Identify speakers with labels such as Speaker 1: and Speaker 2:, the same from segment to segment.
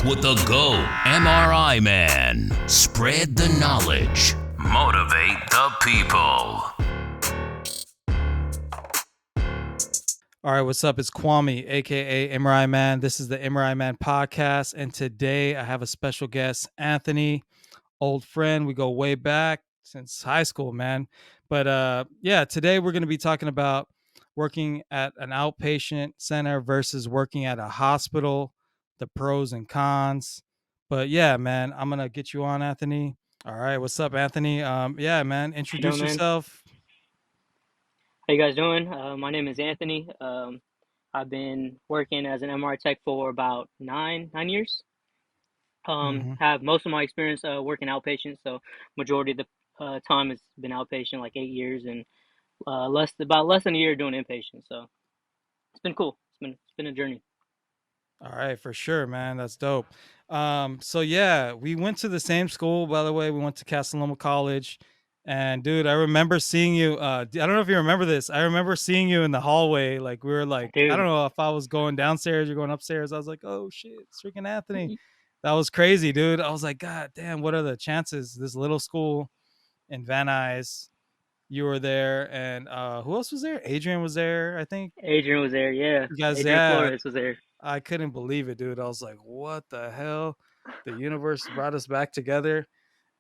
Speaker 1: with the GO MRI Man. Spread the knowledge. Motivate the people.
Speaker 2: All right, what's up? It's Kwame, aka MRI Man. This is the MRI Man Podcast, and today I have a special guest, Anthony, old friend. We go way back since high school, man. But today we're going to be talking about working at an outpatient center versus working at a hospital, the pros and cons. But yeah, man, I'm gonna get you on, Anthony. All right, what's up, Anthony? Yeah, man,
Speaker 3: How you doing,
Speaker 2: introduce
Speaker 3: man?
Speaker 2: yourself.
Speaker 3: How you guys doing? My name is Anthony. I've been working as an MRI tech for about nine years.
Speaker 2: Hmm.
Speaker 3: Have most of my experience working outpatient, so majority of the time has been outpatient, like 8 years, and less than a year doing inpatient. So it's been cool. It's been a journey.
Speaker 2: All right, for sure, man. That's dope. So yeah, we went to the same school, by the way. We went to Castelloma College. And dude, I remember seeing you. I don't know if you remember this. I remember seeing you in the hallway. Like we were
Speaker 3: I
Speaker 2: like, I don't
Speaker 3: do.
Speaker 2: know if I was going downstairs or going upstairs. I was like, oh shit, it's freaking Anthony. That was crazy, dude. I was like, God damn, what are the chances? This little school in Van Nuys, you were there, and who else was there? Adrian was there, I think.
Speaker 3: Adrian was there. Yeah,
Speaker 2: You guys,
Speaker 3: Adrian
Speaker 2: yeah,
Speaker 3: Flores was there.
Speaker 2: I couldn't believe it, dude. I was like, "What the hell?" The universe brought us back together,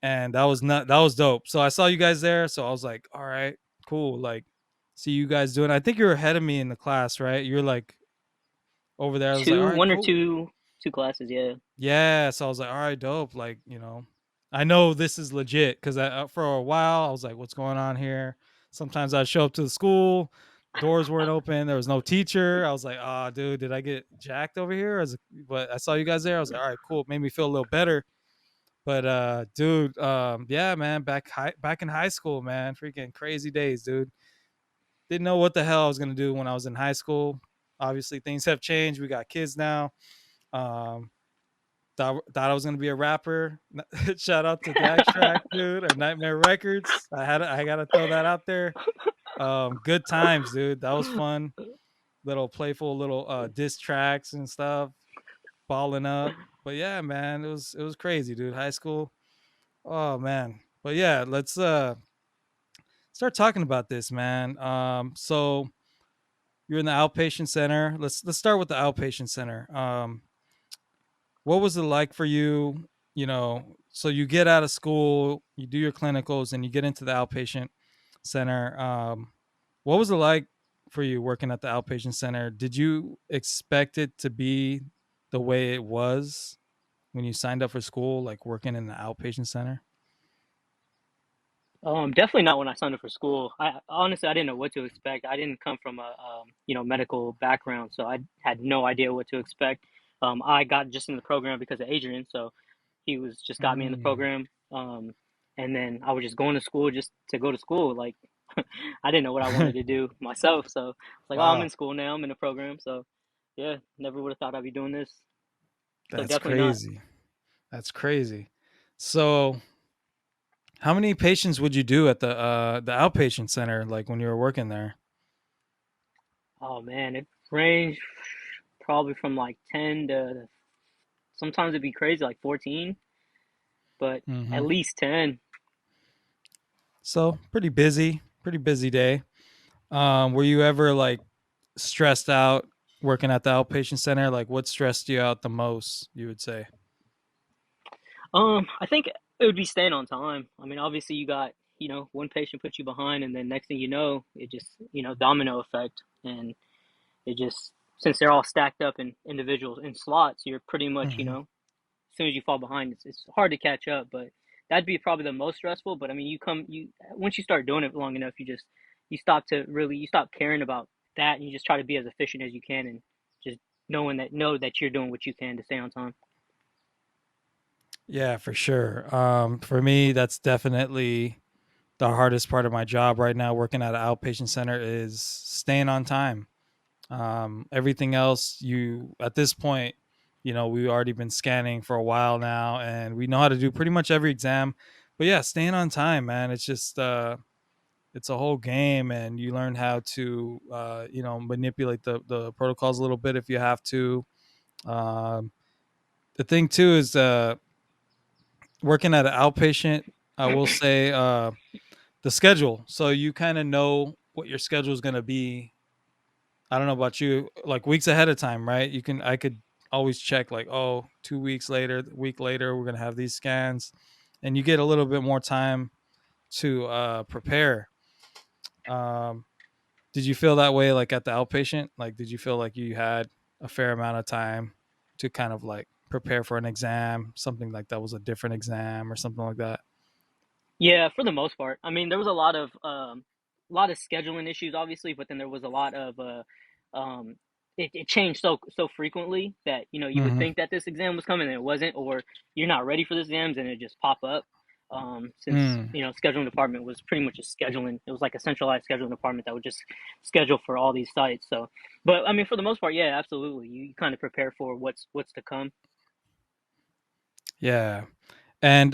Speaker 2: and that was dope. So I saw you guys there, so I was like, "All right, cool." Like, see you guys doing. I think you were ahead of me in the class, right? You're like over there. I was like, "All
Speaker 3: Two,
Speaker 2: right,
Speaker 3: one or
Speaker 2: cool."
Speaker 3: two classes. Yeah.
Speaker 2: Yeah. So I was like, "All right, dope." Like, I know this is legit because for a while I was like, "What's going on here?" Sometimes I'd show up to the school, doors weren't open, there was no teacher. I was like, "Oh, dude, did I get jacked over here?" But I saw you guys there. I was like, "All right, cool." It made me feel a little better. But dude, yeah, man, back in high school, man, freaking crazy days, dude. Didn't know what the hell I was gonna do when I was in high school. Obviously, things have changed. We got kids now. Um, thought I was gonna be a rapper. Shout out to Dax Track, dude, or Nightmare Records. I gotta throw that out there. Good times, dude. That was fun. Little playful little diss tracks and stuff, balling up. But yeah, man, it was crazy, dude. High school. Oh man. But yeah, let's start talking about this, man. So you're in the outpatient center. Let's start with the outpatient center. What was it like for you? So you get out of school, you do your clinicals, and you get into the outpatient center. What was it like for you working at the outpatient center? Did you expect it to be the way it was when you signed up for school, like working in the outpatient center?
Speaker 3: Definitely not when I signed up for school. I honestly I didn't know what to expect. I didn't come from a medical background, so I had no idea what to expect. I got just in the program because of Adrian, so he was just got me in the
Speaker 2: Mm,
Speaker 3: program. And then I was just going to school just to go to school. Like I didn't know what I wanted to do myself, so it's like, oh, I'm
Speaker 2: wow,
Speaker 3: in school now. I'm in the program, so yeah, never would have thought I'd be doing this. So
Speaker 2: that's
Speaker 3: definitely not.
Speaker 2: crazy. That's crazy. So, how many patients would you do at the outpatient center, like when you were working there?
Speaker 3: Oh man, it ranged probably from like 10 to sometimes it'd be crazy, like 14, but
Speaker 2: Hmm.
Speaker 3: at least 10.
Speaker 2: So pretty busy day. Were you ever like stressed out working at the outpatient center? Like, what stressed you out the most? You would say.
Speaker 3: I think it would be staying on time. I mean, obviously you got, one patient puts you behind and then next thing you know, it just, domino effect. And it just, since they're all stacked up in individuals in slots, you're pretty much,
Speaker 2: Hmm.
Speaker 3: as soon as you fall behind, it's hard to catch up, but that'd be probably the most stressful. But I mean, once you start doing it long enough, you stop caring about that and you just try to be as efficient as you can and just know that you're doing what you can to stay on time.
Speaker 2: Yeah, for sure. For me, that's definitely the hardest part of my job right now. Working at an outpatient center is staying on time. Everything else, you at this point, we've already been scanning for a while now, and we know how to do pretty much every exam. But yeah, staying on time, man, it's just it's a whole game, and you learn how to manipulate the protocols a little bit if you have to. Um, the thing too is working at an outpatient. I will say the schedule, so you kind of know what your schedule is going to be. I don't know about you, like weeks ahead of time, right? I could always check like, oh, 2 weeks later, a week later, we're gonna have these scans, and you get a little bit more time to prepare. Um, did you feel that way like at the outpatient? Like, did you feel like you had a fair amount of time to kind of like prepare for an exam, something like that was a different exam or something like that?
Speaker 3: Yeah, for the most part. I mean, there was a lot of scheduling issues, obviously, but then there was a lot of um, it changed so frequently that you would
Speaker 2: Hmm.
Speaker 3: think that this exam was coming and it wasn't, or you're not ready for this exams and it just pop up. Since
Speaker 2: Mm.
Speaker 3: scheduling department was pretty much just scheduling. It was like a centralized scheduling department that would just schedule for all these sites. So, but I mean, for the most part, yeah, absolutely. You kind of prepare for what's to come.
Speaker 2: Yeah. And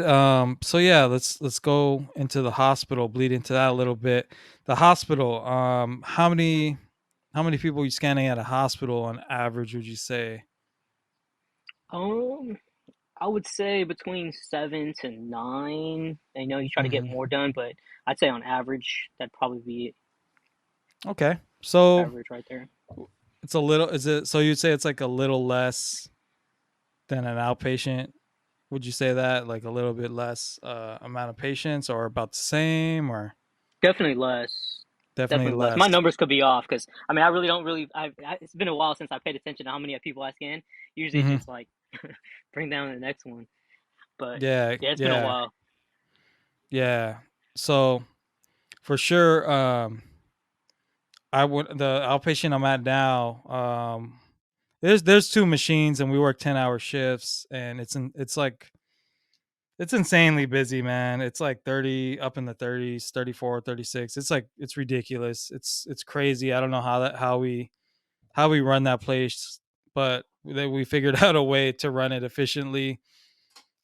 Speaker 2: so yeah, let's go into the hospital, bleed into that a little bit. The hospital, how many people are you scanning at a hospital on average, would you say?
Speaker 3: Um, I would say between 7 to 9. I know you try to get
Speaker 2: Hmm.
Speaker 3: more done, but I'd say on average that'd probably be
Speaker 2: Okay. So
Speaker 3: average right there.
Speaker 2: it's a little, is it, so you'd say it's like a little less than an outpatient? Would you say that like a little bit less amount of patients or about the same or
Speaker 3: Definitely less.
Speaker 2: definitely
Speaker 3: Definitely less. My
Speaker 2: less?
Speaker 3: numbers could be off because I mean I really don't really. It's been a while since I paid attention to how many people I scan. Usually it's
Speaker 2: Hmm.
Speaker 3: just like bring down the next one. But
Speaker 2: Yeah.
Speaker 3: yeah, it's been a
Speaker 2: Yeah.
Speaker 3: while.
Speaker 2: Yeah. So for sure, I would, the outpatient I'm at now. There's two machines and we work 10-hour shifts, and it's like it's insanely busy, man. It's like 30 up in the 30s, 34, 36. It's like it's ridiculous. It's crazy. I don't know how we run that place, but we figured out a way to run it efficiently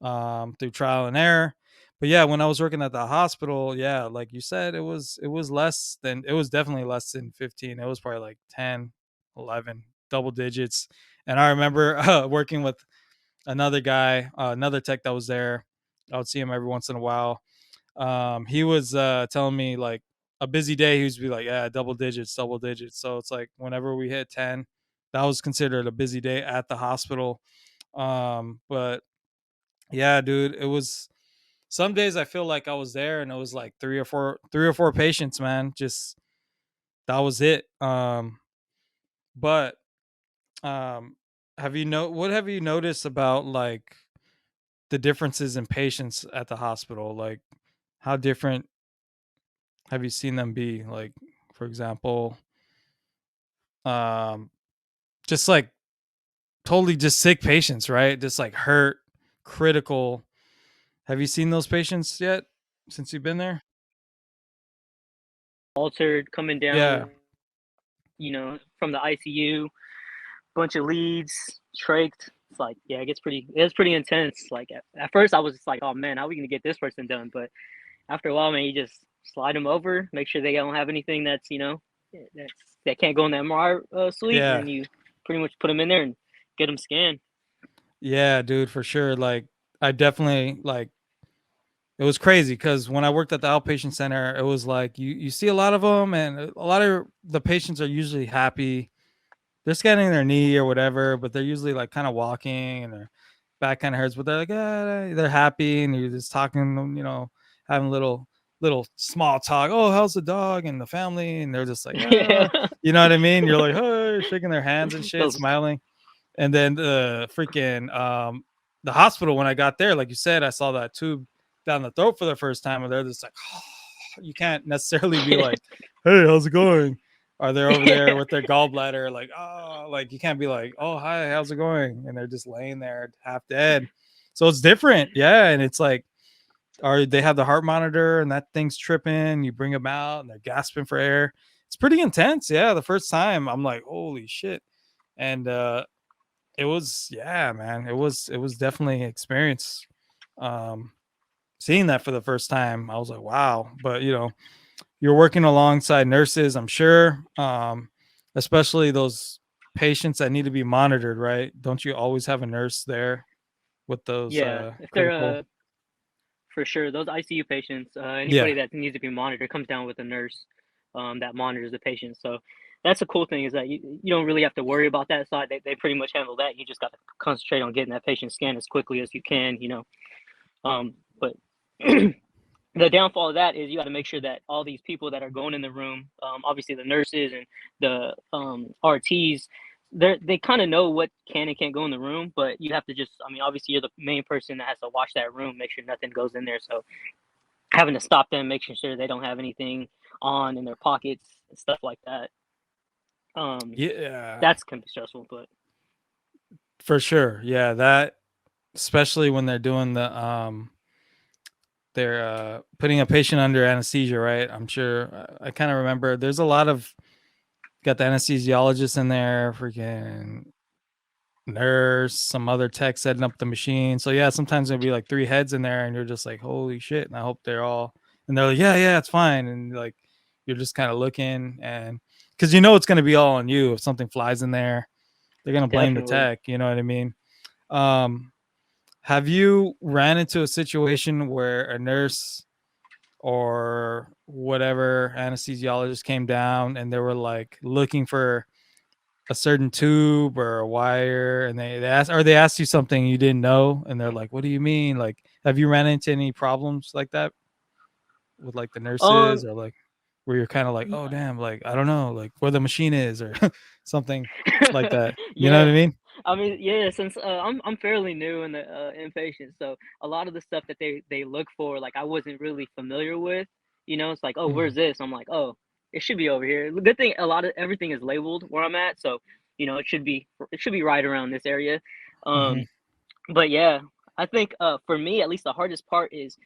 Speaker 2: through trial and error. But yeah, when I was working at the hospital, yeah, like you said, it was definitely less than 15. It was probably like 10, 11, double digits. And I remember working with another guy, another tech that was there. I would see him every once in a while. He was telling me like a busy day, he would be like, yeah, double digits, double digits. So it's like whenever we hit 10, that was considered a busy day at the hospital. But yeah, dude, it was some days I feel like I was there and it was like three or four patients, man. Just that was it. But um what have you noticed about like the differences in patients at the hospital? Like how different have you seen them be? Like, for example, um just like totally just sick patients, right? Just like hurt, critical. Have you seen those patients yet since you've been there?
Speaker 3: Altered coming
Speaker 2: Yeah.
Speaker 3: down, from the ICU, bunch of leads, trached. It's like, yeah, it's pretty intense. Like at first I was just like, oh man, how are we gonna get this person done? But after a while, man, you just slide them over, make sure they don't have anything that's that's, that can't go in the MRI suite, and
Speaker 2: Yeah.
Speaker 3: then you pretty much put them in there and get them scanned.
Speaker 2: Yeah, dude, for sure. Like I definitely like it was crazy because when I worked at the outpatient center, it was like you see a lot of them, and a lot of the patients are usually happy. They're scanning their knee or whatever, but they're usually like kind of walking and their back kind of hurts, but they're like, they're happy, and you're just talking, having little small talk. Oh, how's the dog and the family? And they're just like,
Speaker 3: Yeah,
Speaker 2: you know what I mean? You're like, oh, shaking their hands and shit,
Speaker 3: those.
Speaker 2: smiling. And then the hospital, when I got there, like you said, I saw that tube down the throat for the first time, and they're just like, oh, you can't necessarily be like, hey, how's it going? Are they over there
Speaker 3: Yeah,
Speaker 2: with their gallbladder? Like, oh, like you can't be like, oh, hi, how's it going? And they're just laying there half dead. So it's different. Yeah. And it's like, they have the heart monitor and that thing's tripping. You bring them out and they're gasping for air. It's pretty intense. Yeah. The first time I'm like, holy shit. And it was, yeah, man. It was definitely an experience. Um, Seeing that for the first time, I was like, wow. But you're working alongside nurses, I'm sure. Especially those patients that need to be monitored, right? Don't you always have a nurse there? with those
Speaker 3: Yeah, if they're
Speaker 2: critical.
Speaker 3: for sure those ICU patients,
Speaker 2: Yeah.
Speaker 3: anybody that needs to be monitored comes down with a nurse that monitors the patient. So that's a cool thing is that you don't really have to worry about that side. They pretty much handle that. You just got to concentrate on getting that patient scanned as quickly as you can, you know. But the downfall of that is you got to make sure that all these people that are going in the room, obviously the nurses and the RTs, they kind of know what can and can't go in the room, but you have to just, I mean, obviously you're the main person that has to watch that room, make sure nothing goes in there. So having to stop them, making sure they don't have anything on in their pockets and stuff like that.
Speaker 2: Yeah,
Speaker 3: That's can be stressful, but
Speaker 2: for sure. Yeah, that especially when they're doing they're putting a patient under anesthesia, right? I'm sure I kind of remember there's a lot of got the anesthesiologist in there, freaking nurse, some other tech setting up the machine. So yeah, sometimes there'll be like three heads in there, and you're just like, holy shit! And I hope they're all, and they're like, yeah, it's fine, and like you're just kind of looking, and because you know it's gonna be all on you if something flies in there, they're gonna blame the
Speaker 3: definitely.
Speaker 2: tech. You know what I mean? Um, have you ran into a situation where a nurse or whatever anesthesiologist came down and they were like looking for a certain tube or a wire and they asked you something you didn't know and they're like, what do you mean? Like, have you ran into any problems like that with like the nurses
Speaker 3: Um,
Speaker 2: or like where you're kind of like, oh damn, like I don't know, like where the machine is or something like that. You know what
Speaker 3: yeah.
Speaker 2: I mean?
Speaker 3: I mean, yeah, since I'm fairly new in the inpatient, so a lot of the stuff that they look for, like I wasn't really familiar with. You know, it's like, oh, where's
Speaker 2: Mhm.
Speaker 3: this? I'm like, oh, it should be over here. The good thing, a lot of everything is labeled where I'm at, so you know, it should be right around this area.
Speaker 2: Mhm.
Speaker 3: Um, but yeah, I think for me, at least the hardest part is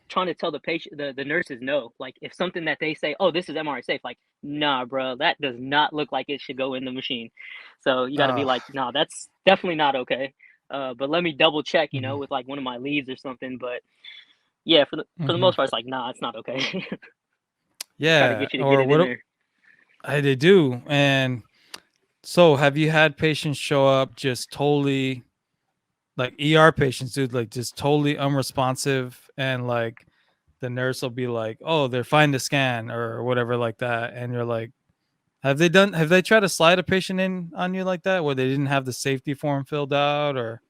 Speaker 3: trying to tell the patient, the nurses no. Like if something that they say, oh, this is MRI safe, like nah, bro, that does not look like it should go in the machine. So you got to be
Speaker 2: Uh,
Speaker 3: like, nah, that's definitely not okay. But let me double check, you know,
Speaker 2: mhm.
Speaker 3: with like one of my leads or something. But yeah, for the
Speaker 2: Mhm.
Speaker 3: most part, it's like, nah, it's not okay. Try to
Speaker 2: Yeah,
Speaker 3: get you to get
Speaker 2: or
Speaker 3: it in
Speaker 2: what
Speaker 3: there.
Speaker 2: they do. And so have you had patients show up just totally like ER patients, dude, like just totally unresponsive and like the nurse will be like, "Oh, they're fine to scan" or whatever like that, and you're like, have they tried to slide a patient in on you like that where they didn't have the safety form filled out or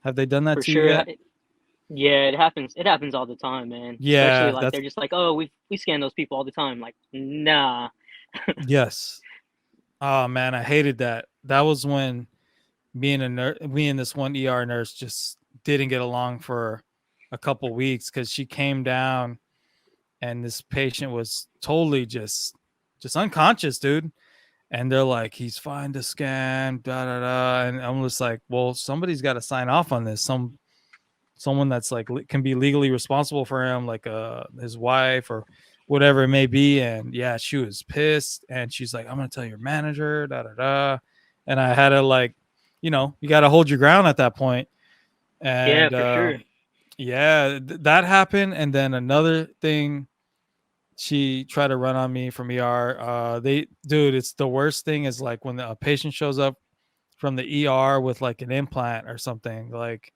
Speaker 2: have they done that
Speaker 3: For
Speaker 2: to you
Speaker 3: sure.
Speaker 2: yet?
Speaker 3: Yeah, it happens. It happens all the time, man. Especially
Speaker 2: Yeah,
Speaker 3: like
Speaker 2: that's
Speaker 3: they're just like, oh, we scan those people all the time. Like, nah.
Speaker 2: yes. Oh man, I hated that. That was when me and this one ER nurse just didn't get along for a couple weeks because she came down and this patient was totally just unconscious, dude. And they're like, he's fine to scan, da da da. And I'm just like, well, somebody's got to sign off on this. Someone that's like can be legally responsible for him, like his wife or whatever it may be. And yeah, she was pissed, and she's like, I'm gonna tell your manager, da da da. And I had to like, you got to hold your ground at that point.
Speaker 3: Yeah,
Speaker 2: And
Speaker 3: for sure.
Speaker 2: yeah, that happened. And then another thing she tried to run on me from ER. Dude, it's the worst thing is like when a patient shows up from the ER with like an implant or something. Like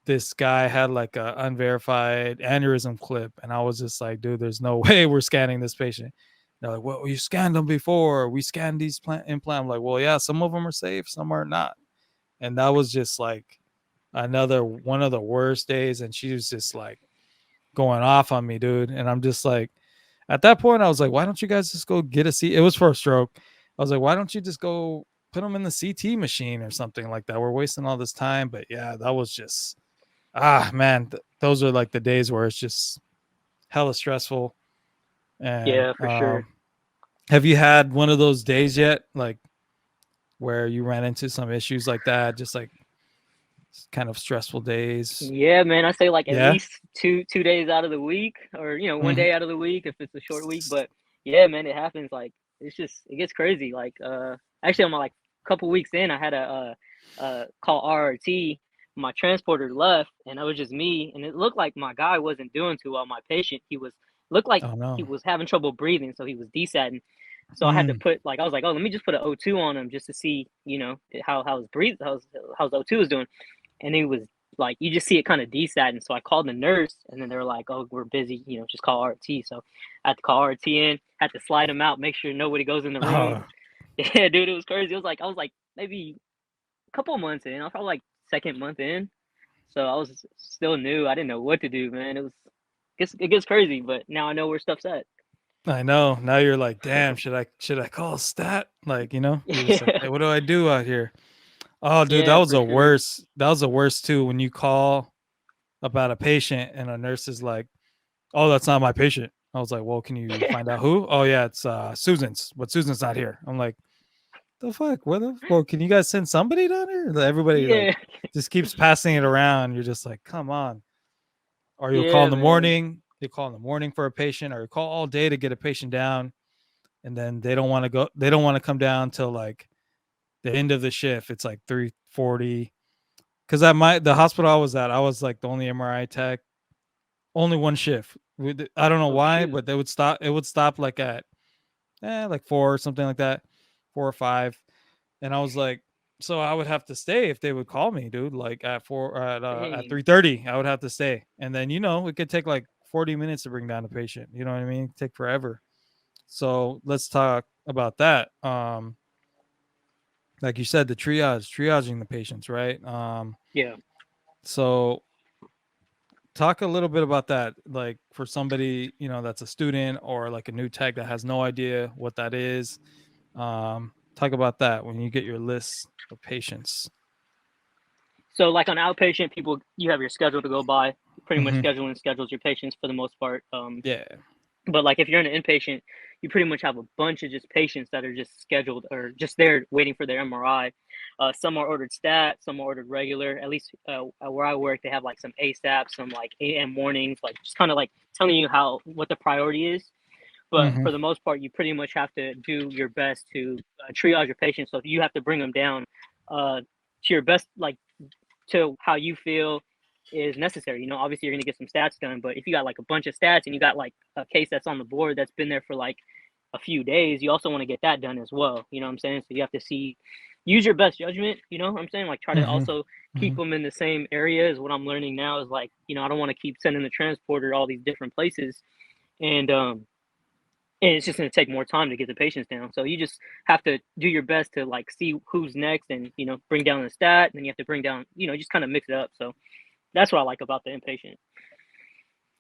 Speaker 2: this guy had like a unverified aneurysm clip, and I was just like, dude, there's no way we're scanning this patient. They're like, well, you scanned them before. We scanned these implant. I'm like, well, yeah, some of them are safe, some are not. And that was just like another one of the worst days. And she was just like going off on me, dude. And I'm just like, at that point, I was like, why don't you guys just go get a C? It was for a stroke. I was like, why don't you just go put them in the CT machine or something like that? We're wasting all this time. But yeah, that was just, man, those are like the days where it's just hella stressful. And
Speaker 3: Yeah, for sure.
Speaker 2: have you had one of those days yet? Like where you ran into some issues like that, just like kind of stressful days?
Speaker 3: Yeah, man, I say like at
Speaker 2: Yeah.
Speaker 3: least two days out of the week, or you know, one
Speaker 2: Mhm.
Speaker 3: day out of the week if it's a short week. But yeah, man, it happens. Like it's just it gets crazy. Like actually, on my like couple weeks in, I had a call RRT. My transporter left, and it was just me. And it looked like my guy wasn't doing too well. My patient, he was looked like
Speaker 2: Oh
Speaker 3: he
Speaker 2: no.
Speaker 3: was having trouble breathing, so he was desatting. So I had to
Speaker 2: Mm.
Speaker 3: put like I was like, oh, let me just put an O2 on him just to see, you know, how his breathe, how's O2 is doing, and he was like you just see it kind of desat. And so I called the nurse, and then they were like, "Oh, we're busy. Just call RT." So I had to call RT in, had to slide them out, make sure nobody goes in the room.
Speaker 2: Oh,
Speaker 3: Yeah, dude, it was crazy. I was like maybe a couple of months in. I was probably like second month in, so I was still new. I didn't know what to do, man. It gets crazy, but now I know where stuff's at.
Speaker 2: I know. Now you're like, damn, should I call stat? Like, you're just like,
Speaker 3: Yeah,
Speaker 2: hey, what do I do out here? Oh, dude, that
Speaker 3: yeah,
Speaker 2: was
Speaker 3: for
Speaker 2: the
Speaker 3: sure.
Speaker 2: worst. That was the worst too. When you call about a patient and a nurse is like, oh, that's not my patient. I was like, well, can you find out who? Oh yeah, it's Susan's, but Susan's not here. I'm like, the fuck? Well, can you guys send somebody down here? Everybody like
Speaker 3: Yeah,
Speaker 2: just keeps passing it around. You're just like, come on. Or you'll call in
Speaker 3: yeah,
Speaker 2: the
Speaker 3: man.
Speaker 2: morning. You call in the morning for a patient, or you call all day to get a patient down, and then they don't want to go. They don't want to come down till like the end of the shift. It's like 3:40. Because the hospital I was at, I was like the only MRI tech, only one shift. I don't know
Speaker 3: Oh
Speaker 2: why,
Speaker 3: shoot.
Speaker 2: but they would stop. It would stop like at like 4 or something like that, 4 or 5. And I was like, so I would have to stay if they would call me, dude. Like at 4 at
Speaker 3: Dang.
Speaker 2: 3:30, I would have to stay. And then it could take like 40 minutes to bring down a patient. You know what I mean? It could take forever. So let's talk about that. Like you said, the triaging the patients, right?
Speaker 3: Yeah.
Speaker 2: So talk a little bit about that, like for somebody that's a student or like a new tech that has no idea what that is. Talk about that when you get your list of patients.
Speaker 3: So like on outpatient, you have your schedule to go by. Pretty much
Speaker 2: Hmm.
Speaker 3: schedules your patients for the most part.
Speaker 2: Yeah.
Speaker 3: But like if you're an inpatient, you pretty much have a bunch of just patients that are just scheduled or just there waiting for their MRI. Some are ordered stat, some are ordered regular. At least where I work, they have like some ASAP, some like AM mornings, like just kind of like telling you what the priority is. But
Speaker 2: Hmm.
Speaker 3: for the most part, you pretty much have to do your best to triage your patients. So you have to bring them down to your best, like to how you feel is necessary. Obviously you're gonna get some stats done, but if you got like a bunch of stats and you got like a case that's on the board that's been there for like a few days, you also want to get that done as well. You know what I'm saying? So you have to use your best judgment. You know what I'm saying? Like try to
Speaker 2: Hmm.
Speaker 3: also keep
Speaker 2: Hmm.
Speaker 3: them in the same area. Is what I'm learning now is like, I don't want to keep sending the transporter all these different places, and it's just going to take more time to get the patients down. So you just have to do your best to like see who's next and bring down the stat, and then you have to bring down, just kind of mix it up. So that's what I like about the inpatient.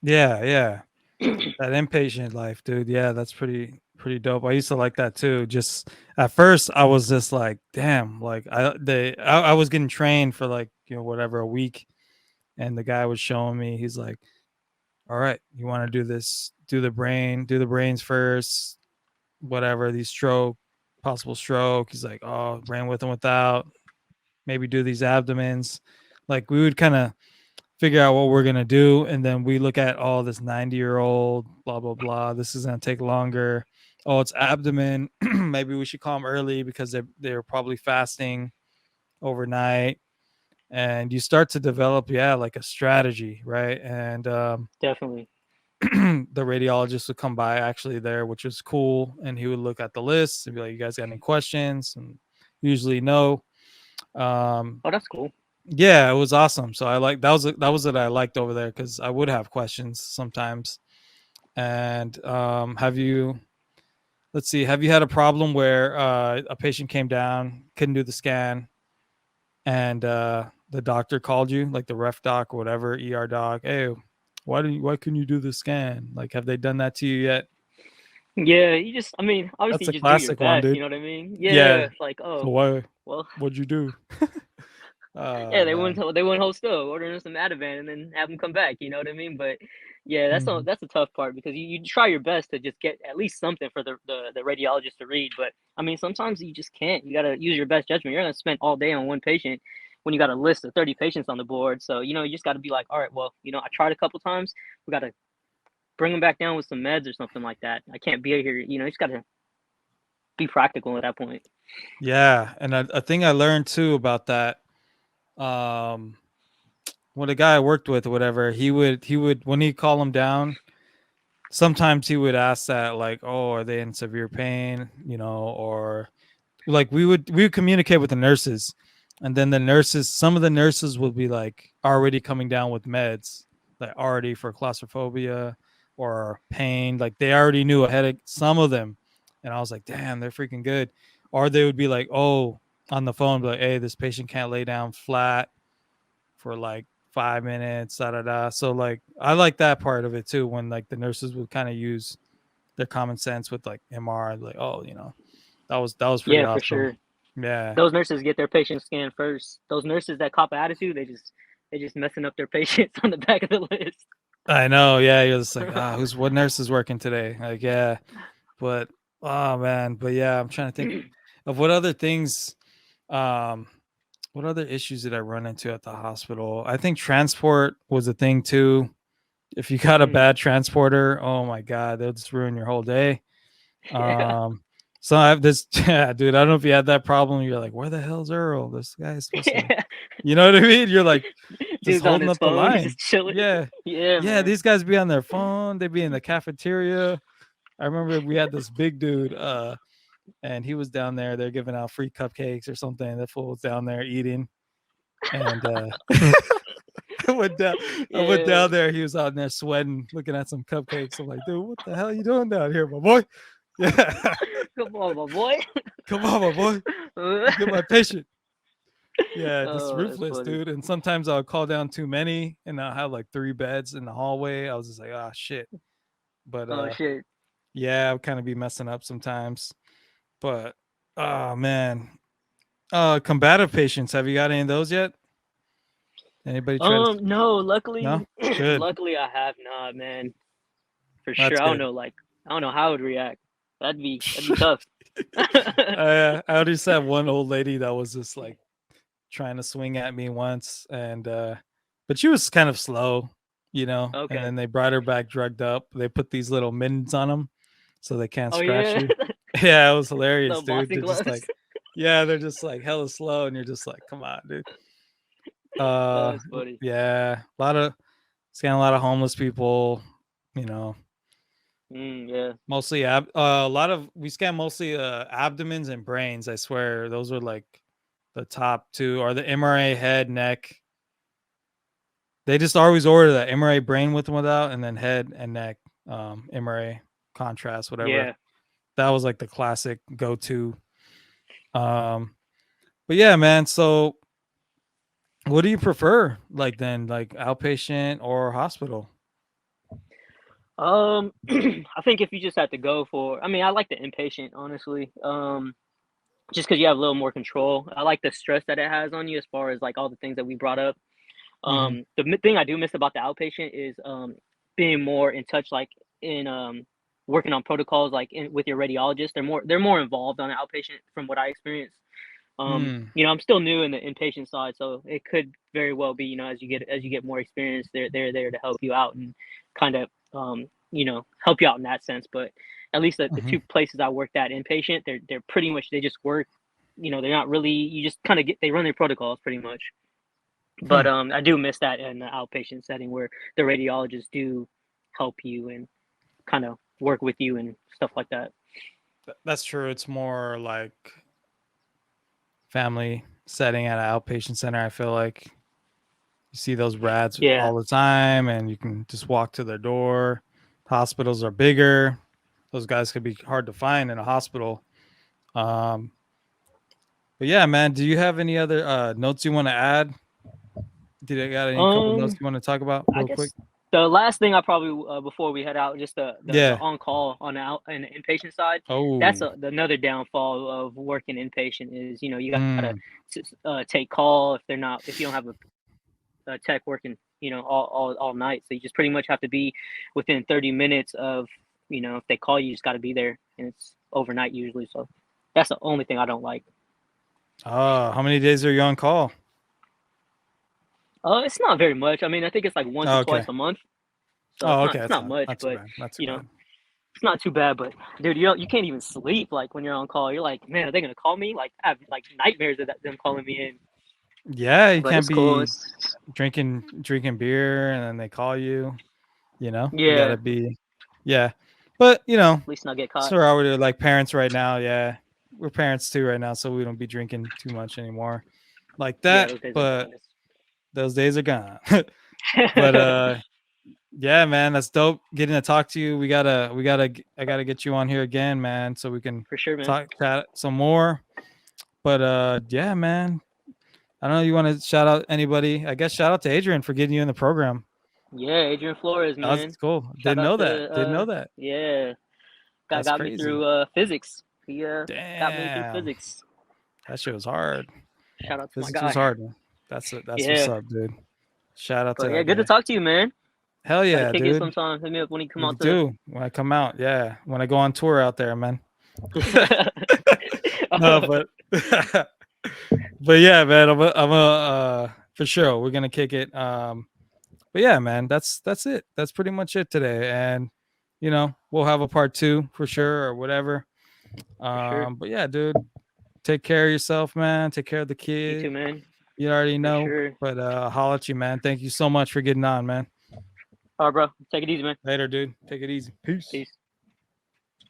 Speaker 2: Yeah, yeah. That inpatient life, dude. Yeah, that's pretty dope. I used to like that too. Just at first I was just like, damn, like I was getting trained for like, whatever, a week. And the guy was showing me, he's like, all right, you want to do this, do the brains first, whatever, these possible stroke. He's like, oh, brain with and without, maybe do these abdomens. Like we would kind of figure out what we're gonna do, and then we look at all this 90-year-old, blah blah blah. This is gonna take longer. Oh, it's abdomen. Maybe we should call them early because they're probably fasting overnight. And you start to develop, yeah, like a strategy, right? And
Speaker 3: Definitely.
Speaker 2: the radiologist would come by actually there, which was cool, and he would look at the list and be like, "You guys got any questions?" And usually no. Um,
Speaker 3: Oh, that's cool.
Speaker 2: yeah, it was awesome. So I like that was what I liked over there because I would have questions sometimes. And have you? Let's see. Have you had a problem where a patient came down, couldn't do the scan, and the doctor called you, like the ref doc or whatever, ER doc? Hey, why couldn't you do the scan? Like, have they done that to you yet?
Speaker 3: Yeah, I mean,
Speaker 2: That's
Speaker 3: obviously
Speaker 2: a
Speaker 3: you just do your
Speaker 2: classic one,
Speaker 3: best, you
Speaker 2: dude.
Speaker 3: know what I mean?
Speaker 2: Yeah.
Speaker 3: Yeah, it's like,
Speaker 2: So
Speaker 3: oh, well,
Speaker 2: what'd you do?
Speaker 3: yeah,
Speaker 2: Oh
Speaker 3: they
Speaker 2: man.
Speaker 3: wouldn't hold still, ordering some Ativan and then have them come back, you know what I mean? But yeah,
Speaker 2: Mhm.
Speaker 3: that's a tough part because you try your best to just get at least something for the radiologist to read. But I mean, sometimes you just can't. You gotta use your best judgment. You're gonna spend all day on one patient when you got a list of 30 patients on the board. So, you just gotta be like, all right, well, I tried a couple times. We gotta bring them back down with some meds or something like that. I can't be here, you just gotta be practical at that point.
Speaker 2: Yeah, and a thing I learned too about that, um, when a guy I worked with or whatever, he would when he call him down, sometimes he would ask that like, "Oh, are they in severe pain?" Or like we would communicate with the nurses, And then the nurses, some of the nurses will be like already coming down with meds, like already for claustrophobia or pain. Like they already knew ahead of some of them. And I was like, damn, they're freaking good. Or they would be like, oh, on the phone, be like, hey, this patient can't lay down flat for like 5 minutes, da da da. So like I like that part of it too, when like the nurses would kind of use their common sense with like MR, like, oh, that was pretty
Speaker 3: Yeah, for
Speaker 2: awesome.
Speaker 3: sure.
Speaker 2: Yeah.
Speaker 3: Those nurses get their patients scanned first. Those nurses that cop attitude, they just messing up their patients on the back of the list.
Speaker 2: I know, yeah. You're just like, what nurse is working today? Like, yeah, but oh man, but yeah, I'm trying to think of what other things, um, what other issues did I run into at the hospital? I think transport was a thing too. If you got a
Speaker 3: Mm,
Speaker 2: bad transporter, oh my god, they'll just ruin your whole day.
Speaker 3: yeah,
Speaker 2: Um, so I have this, yeah, dude. I don't know if you had that problem. You're like, where the hell's Earl? This guy is supposed to,
Speaker 3: yeah.
Speaker 2: you know what I mean? You're like just
Speaker 3: Dude's on
Speaker 2: holding
Speaker 3: his
Speaker 2: up the
Speaker 3: phone,
Speaker 2: line.
Speaker 3: just chilling.
Speaker 2: Yeah,
Speaker 3: Yeah,
Speaker 2: yeah.
Speaker 3: man.
Speaker 2: These guys be on their phone. They be in the cafeteria. I remember we had this big dude, and he was down there. They're giving out free cupcakes or something. That fool was down there eating, and I went down. I went
Speaker 3: Yeah.
Speaker 2: down there. He was out there sweating, looking at some cupcakes. I'm like, dude, what the hell are you doing down here, my boy? Yeah,
Speaker 3: Come on, my boy.
Speaker 2: come on, my boy. You get my patient. Yeah, just
Speaker 3: Oh, that's
Speaker 2: ruthless,
Speaker 3: funny.
Speaker 2: dude. And sometimes I'll call down too many, and I'll have like 3 beds in the hallway. I was just like, ah, shit. But
Speaker 3: Oh shit.
Speaker 2: yeah, I'll kind of be messing up sometimes. But oh man, combative patients. Have you got any of those yet? Anybody try to?
Speaker 3: No,
Speaker 2: No.
Speaker 3: luckily,
Speaker 2: Good.
Speaker 3: luckily I have not, man. For sure.
Speaker 2: That's
Speaker 3: I don't
Speaker 2: good.
Speaker 3: know, like, I don't know how I would react. That'd be tough.
Speaker 2: I already just had one old lady that was just like trying to swing at me once, and but she was kind of slow, and
Speaker 3: Okay.
Speaker 2: then they brought her back drugged up. They put these little mittens on them so they can't
Speaker 3: Oh
Speaker 2: scratch
Speaker 3: yeah.
Speaker 2: you. Yeah, it was
Speaker 3: The
Speaker 2: hilarious, dude.
Speaker 3: boxing
Speaker 2: They're just
Speaker 3: gloves.
Speaker 2: like, yeah, they're just like hella slow, and you're just like, come on, dude.
Speaker 3: Oh, that's funny.
Speaker 2: Yeah, scan a lot of homeless people, you know,
Speaker 3: Yeah.
Speaker 2: mostly we scan mostly abdomens and brains. I swear those are like the top two, or the MRA head, neck. They just always order that MRA brain with and without, and then head and neck, MRA contrast, whatever.
Speaker 3: Yeah.
Speaker 2: That was like the classic go-to. Um, but yeah, man. So, what do you prefer, like then, like outpatient or hospital?
Speaker 3: I think if you just had to go for, I mean, I like the inpatient, honestly. Just because you have a little more control. I like the stress that it has on you as far as like all the things that we brought up.
Speaker 2: Hmm.
Speaker 3: Thing I do miss about the outpatient is being more in touch, like in working on protocols, like with your radiologist. They're more involved on the outpatient from what I experienced.
Speaker 2: Mm.
Speaker 3: I'm still new in the inpatient side, so it could very well be, as you get more experience, they're there to help you out and kind of help you out in that sense. But at least the
Speaker 2: Hmm.
Speaker 3: two places I worked at inpatient, they're pretty much they just work. They're not really. You just kind of they run their protocols pretty much.
Speaker 2: Hmm.
Speaker 3: But I do miss that in the outpatient setting where the radiologists do help you and kind of work with you and stuff like that.
Speaker 2: That's true. It's more like family setting at an outpatient center. I feel like you see those rads
Speaker 3: Yeah.
Speaker 2: all the time, and you can just walk to their door. Hospitals are bigger. Those guys could be hard to find in a hospital. Um, but yeah, man, do you have any other notes you want to add? Did I got any couple notes
Speaker 3: Um,
Speaker 2: you want to talk about
Speaker 3: I
Speaker 2: real quick?
Speaker 3: guess the last thing I probably before we head out, just the
Speaker 2: Yeah.
Speaker 3: on call on the inpatient side. That's
Speaker 2: Oh.
Speaker 3: another downfall of working inpatient is you gotta
Speaker 2: Mm.
Speaker 3: take call if you don't have a tech working all night. So you just pretty much have to be within 30 minutes of if they call you, just got to be there, and it's overnight usually. So that's the only thing I don't like.
Speaker 2: How many days are you on call?
Speaker 3: It's not very much. I mean, I think it's like once or
Speaker 2: Oh,
Speaker 3: twice
Speaker 2: okay.
Speaker 3: a month, so
Speaker 2: Oh,
Speaker 3: it's not
Speaker 2: okay.
Speaker 3: it's
Speaker 2: That's
Speaker 3: not much,
Speaker 2: not too
Speaker 3: but
Speaker 2: bad. Not too
Speaker 3: you know
Speaker 2: bad.
Speaker 3: it's not too bad. But dude, you can't even sleep like when you're on call. You're like, man, are they gonna call me? Like I have like nightmares of them calling me in.
Speaker 2: Yeah, you
Speaker 3: But
Speaker 2: can't
Speaker 3: it's cool.
Speaker 2: be drinking beer and then they call you. You
Speaker 3: Yeah,
Speaker 2: gotta be, yeah. But
Speaker 3: at least not get caught.
Speaker 2: so are we like parents right now. Yeah, we're parents too right now, so we don't be drinking too much anymore. like
Speaker 3: Yeah,
Speaker 2: that,
Speaker 3: those days are
Speaker 2: but
Speaker 3: behind us.
Speaker 2: those days are gone. But yeah, man, that's dope getting to talk to you. I gotta get you on here again, man, so we can
Speaker 3: For sure, man.
Speaker 2: chat some more. But yeah, man, I don't know, you want to shout out anybody? I guess shout out to Adrian for getting you in the program.
Speaker 3: Yeah, Adrian Flores,
Speaker 2: That's
Speaker 3: man.
Speaker 2: cool.
Speaker 3: Shout
Speaker 2: Didn't
Speaker 3: out
Speaker 2: know that.
Speaker 3: to
Speaker 2: Didn't know that.
Speaker 3: yeah, guy
Speaker 2: That's
Speaker 3: got me
Speaker 2: crazy.
Speaker 3: through physics. He got me through
Speaker 2: Damn,
Speaker 3: physics.
Speaker 2: that shit was hard.
Speaker 3: Shout out to my
Speaker 2: Physics was
Speaker 3: guy.
Speaker 2: hard, man. That's what's
Speaker 3: Yeah,
Speaker 2: up, dude. Shout out to
Speaker 3: but yeah,
Speaker 2: that
Speaker 3: good to
Speaker 2: guy.
Speaker 3: talk to you, man.
Speaker 2: Hell
Speaker 3: Gotta
Speaker 2: yeah,
Speaker 3: kick it
Speaker 2: dude.
Speaker 3: sometime. Hit me up when you come
Speaker 2: We
Speaker 3: out to.
Speaker 2: do when I come out. Yeah, when I go on tour out there, man. No, but but yeah, man. I'm a for sure. We're gonna kick it. But yeah, man. That's it. That's pretty much it today. And you know, we'll have a part 2 for sure or whatever.
Speaker 3: sure.
Speaker 2: But yeah, dude. Take care of yourself, man. Take care of the
Speaker 3: You
Speaker 2: kid.
Speaker 3: too, man.
Speaker 2: You already
Speaker 3: For
Speaker 2: know.
Speaker 3: sure.
Speaker 2: But holla at you, man. Thank you so much for getting on, man.
Speaker 3: All right, bro. Take it easy, man.
Speaker 2: Later, dude. Take it easy. Peace.
Speaker 3: Peace.